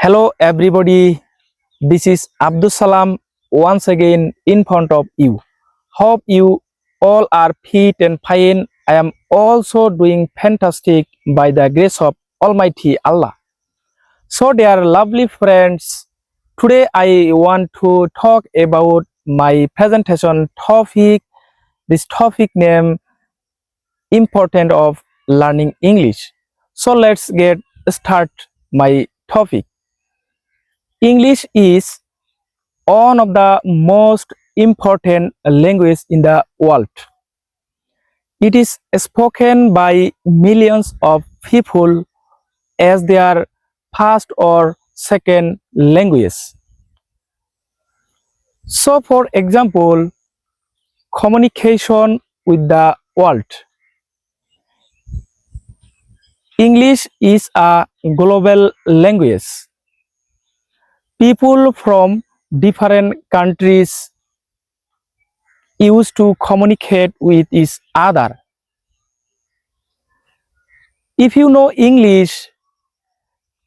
Hello everybody, this is Abdul Salam once again in front of you. Hope you all are fit and fine. I am also doing fantastic by the grace of Almighty Allah. So dear lovely friends, today I want to talk about my presentation topic. This topic name important of learning English. So let's get start my topic. English is one of the most important languages in the world. It is spoken by millions of people as their first or second languages. So, for example, communication with the world. English is a global language. People from different countries used to communicate with each other. If you know English,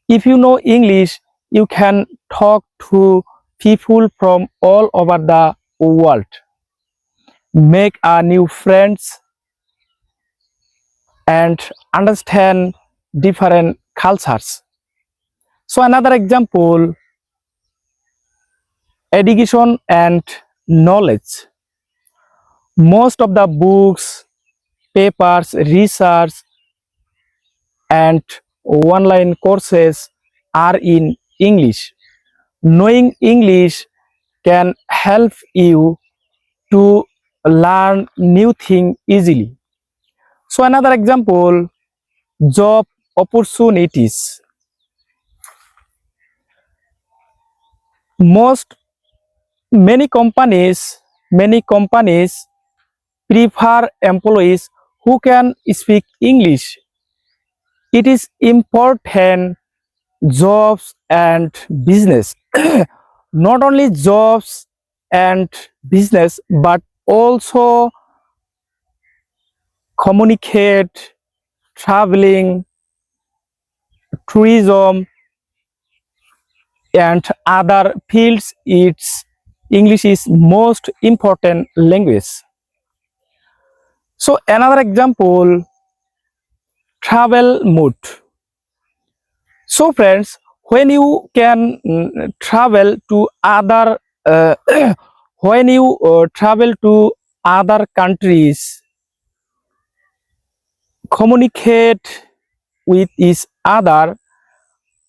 you can talk to people from all over the world, make a new friends, and understand different cultures. So another example, education and knowledge. Most of the books, papers, research, and online courses are in English. Knowing English can help you to learn new things easily. So another example, job opportunities. Most many companies prefer employees who can speak English. It is important jobs and business. Not only jobs and business, but also communicate, traveling, tourism, and other fields. It's English is most important language. So another example, travel mood. So friends, when you can travel to other when you travel to other countries, communicate with each other,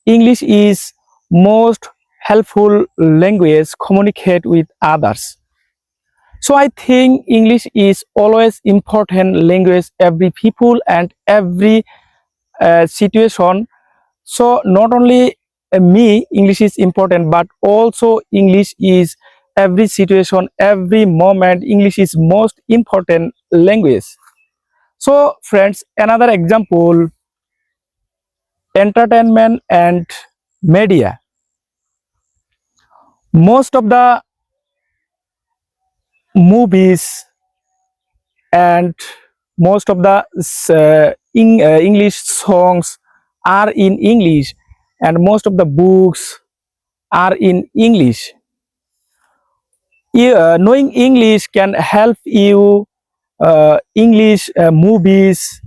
English is most helpful language communicate with others. So I think English is always important language every people and every situation. So not only me, English is important, but also English is every situation, every moment. English is most important language. So friends, another example, entertainment and media. Most of the movies and most of the English songs are in English, and most of the books are in English. Knowing English can help you English movies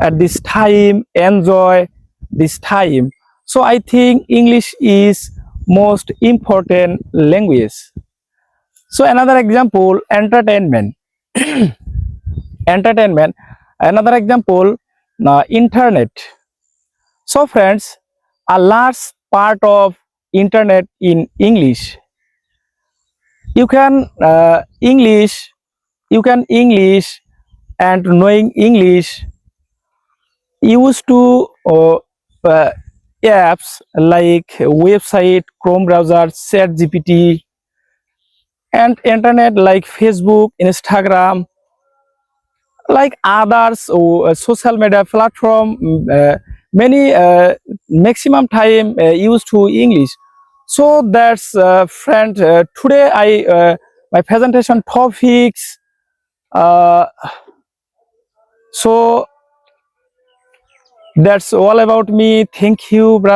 at this time, enjoy this time. So I think English is most important language. So another example, entertainment. Entertainment. Another example, internet. So friends, a large part of internet in English. You can English and knowing English used to apps like website, Chrome browser, ChatGPT, and internet like Facebook, Instagram, like others social media platform. Many maximum time used to English. So that's friend. Today my presentation topics. So that's all about me. Thank you, brother.